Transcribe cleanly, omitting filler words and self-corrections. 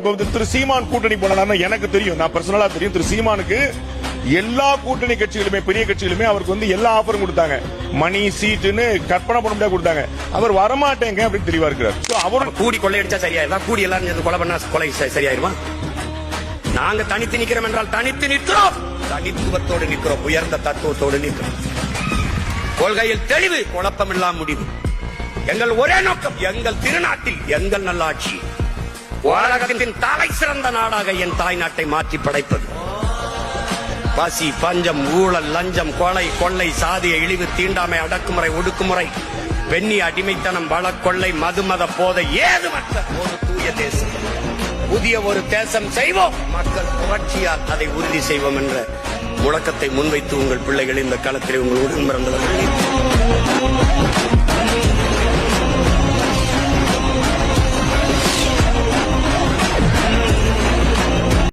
இப்போ திரு சீமான் கூட்டணி போனா எனக்கு தெரியும், நான் பர்சனலா தெரியும். திரு சீமானுக்கு எல்லா கூட்டணி கட்சிகளுமே பெரிய கட்சிகளுமே அவருக்கு எல்லா ஆஃபரும் கொடுத்தாங்க. மணி சீட்டுன்னு கற்பனை பண்ண முடியாது கொடுத்தாங்க. அவர் வரமாட்டேங்க அப்படின்னு தெளிவா இருக்கிறார். அவர் கூடி கொள்ளையடிச்சா சரியாயிருவா? கூடி எல்லாரும் கொலை பண்ணா கொலை சரியாயிருமா? நாங்க தனித்து நிக்கிறோம் என்றால் தனித்து நிற்கிறோம், தனித்துவத்தோடு நிற்கிறோம், உயர்ந்த தத்துவத்தோடு நிற்கிறோம். கொள்கையில் தெளிவு, குழப்பம் இல்லாம முடிவு. எங்கள் ஒரே நோக்கம், எங்கள் திருநாட்டில் எங்கள் நல்லாட்சி, உலகத்தின் தலை சிறந்த நாடாக என் தாய் நாட்டை மாற்றி படைப்பது. பசி, பஞ்சம், ஊழல், லஞ்சம், கொலை, கொள்ளை, சாதிய இழிவு, தீண்டாமை, அடக்குமுறை, ஒடுக்குமுறை, பெண்ணி அடிமைத்தனம், வளக்கொள்ளை, மதுமத போதை ஏதுமற்ற ஒரு தூய தேசம், புதிய ஒரு தேசம் செய்வோம், மக்கள் புரட்சியால் அதை உறுதி செய்வோம் என்ற முழக்கத்தை முன்வைத்து உங்கள் பிள்ளைகள் இந்த களத்தில் உங்கள் உடன் பிறந்தவர்கள்